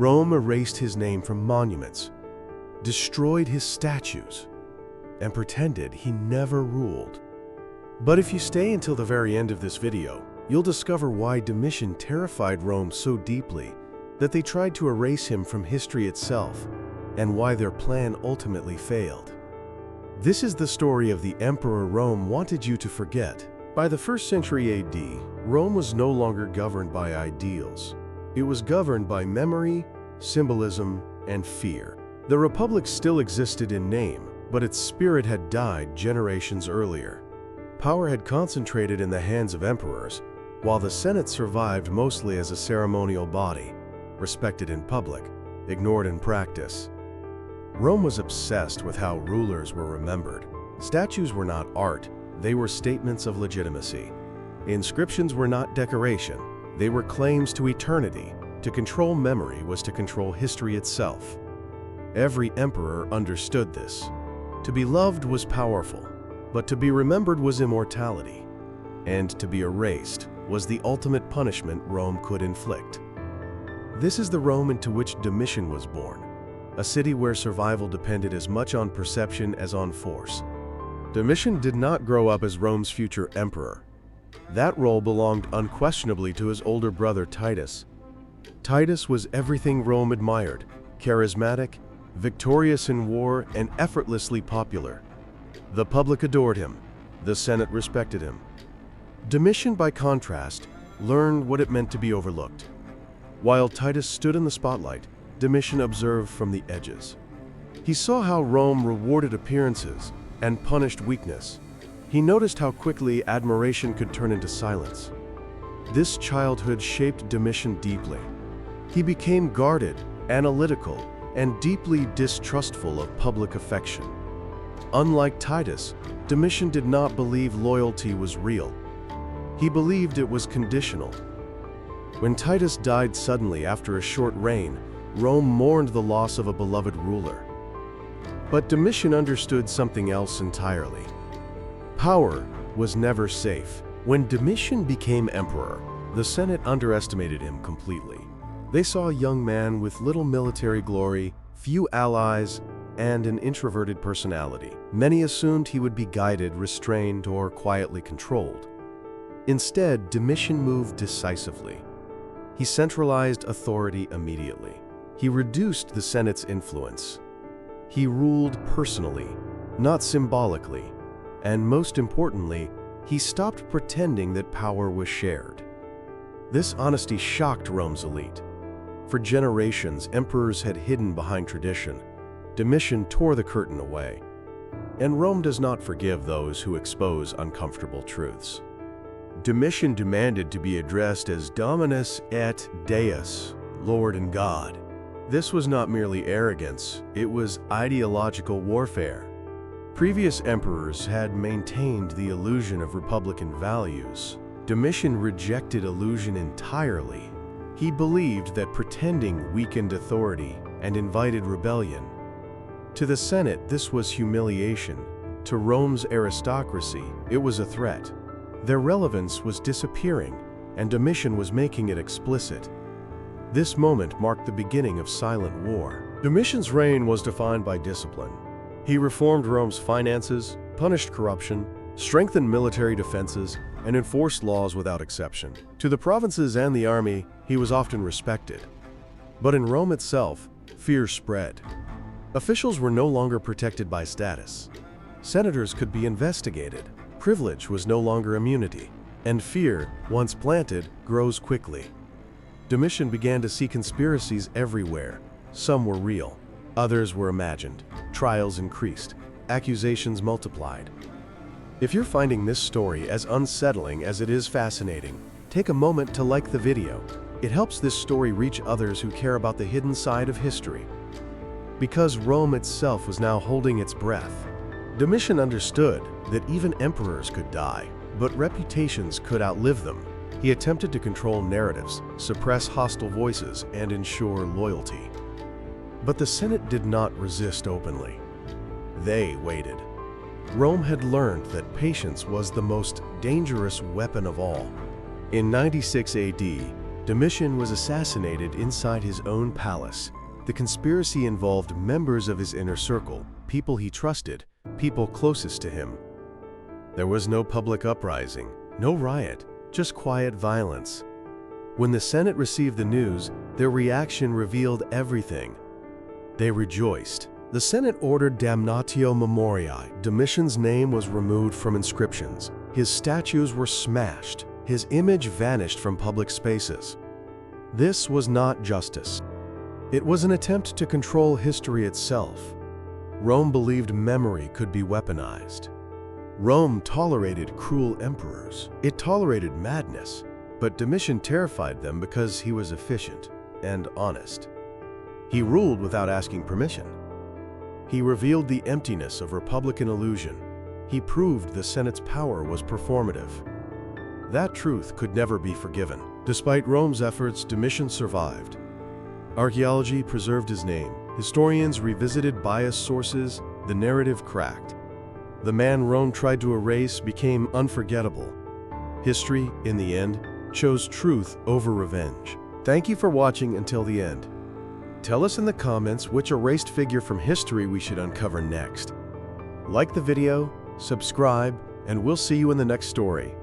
Rome erased his name from monuments, destroyed his statues, and pretended he never ruled. But if you stay until the very end of this video, you'll discover why Domitian terrified Rome so deeply that they tried to erase him from history itself, and why their plan ultimately failed. This is the story of the emperor Rome wanted you to forget. By the 1st century AD, Rome was no longer governed by ideals. It was governed by memory, symbolism, and fear. The Republic still existed in name, but its spirit had died generations earlier. Power had concentrated in the hands of emperors, while the Senate survived mostly as a ceremonial body, respected in public, ignored in practice. Rome was obsessed with how rulers were remembered. Statues were not art, they were statements of legitimacy. Inscriptions were not decoration, they were claims to eternity. To control memory was to control history itself. Every emperor understood this. To be loved was powerful, but to be remembered was immortality. And to be erased was the ultimate punishment Rome could inflict. This is the Rome into which Domitian was born, a city where survival depended as much on perception as on force. Domitian did not grow up as Rome's future emperor. That role belonged unquestionably to his older brother Titus. Titus was everything Rome admired: charismatic, victorious in war, and effortlessly popular. The public adored him. The Senate respected him. Domitian, by contrast, learned what it meant to be overlooked. While Titus stood in the spotlight, Domitian observed from the edges. He saw how Rome rewarded appearances and punished weakness. He noticed how quickly admiration could turn into silence. This childhood shaped Domitian deeply. He became guarded, analytical, and deeply distrustful of public affection. Unlike Titus, Domitian did not believe loyalty was real. He believed it was conditional. When Titus died suddenly after a short reign, Rome mourned the loss of a beloved ruler. But Domitian understood something else entirely. Power was never safe. When Domitian became emperor, the Senate underestimated him completely. They saw a young man with little military glory, few allies, and an introverted personality. Many assumed he would be guided, restrained, or quietly controlled. Instead, Domitian moved decisively. He centralized authority immediately. He reduced the Senate's influence. He ruled personally, not symbolically. And most importantly, he stopped pretending that power was shared. This honesty shocked Rome's elite. For generations, emperors had hidden behind tradition. Domitian tore the curtain away. And Rome does not forgive those who expose uncomfortable truths. Domitian demanded to be addressed as Dominus et Deus, Lord and God. This was not merely arrogance, it was ideological warfare. Previous emperors had maintained the illusion of republican values. Domitian rejected illusion entirely. He believed that pretending weakened authority and invited rebellion. To the Senate, this was humiliation. To Rome's aristocracy, it was a threat. Their relevance was disappearing, and Domitian was making it explicit. This moment marked the beginning of silent war. Domitian's reign was defined by discipline. He reformed Rome's finances, punished corruption, strengthened military defenses, and enforced laws without exception. To the provinces and the army, he was often respected. But in Rome itself, fear spread. Officials were no longer protected by status. Senators could be investigated. Privilege was no longer immunity. And fear, once planted, grows quickly. Domitian began to see conspiracies everywhere. Some were real. Others were imagined. Trials increased. Accusations multiplied. If you're finding this story as unsettling as it is fascinating, take a moment to like the video. It helps this story reach others who care about the hidden side of history. Because Rome itself was now holding its breath. Domitian understood that even emperors could die, but reputations could outlive them. He attempted to control narratives, suppress hostile voices, and ensure loyalty. But the Senate did not resist openly. They waited. Rome had learned that patience was the most dangerous weapon of all. In 96 AD, Domitian was assassinated inside his own palace. The conspiracy involved members of his inner circle, people he trusted, people closest to him. There was no public uprising, no riot, just quiet violence. When the Senate received the news, their reaction revealed everything. They rejoiced. The Senate ordered damnatio memoriae. Domitian's name was removed from inscriptions. His statues were smashed. His image vanished from public spaces. This was not justice. It was an attempt to control history itself. Rome believed memory could be weaponized. Rome tolerated cruel emperors. It tolerated madness, but Domitian terrified them because he was efficient and honest. He ruled without asking permission. He revealed the emptiness of Republican illusion. He proved the Senate's power was performative. That truth could never be forgiven. Despite Rome's efforts, Domitian survived. Archaeology preserved his name. Historians revisited biased sources. The narrative cracked. The man Rome tried to erase became unforgettable. History, in the end, chose truth over revenge. Thank you for watching until the end. Tell us in the comments which erased figure from history we should uncover next. Like the video, subscribe, and we'll see you in the next story.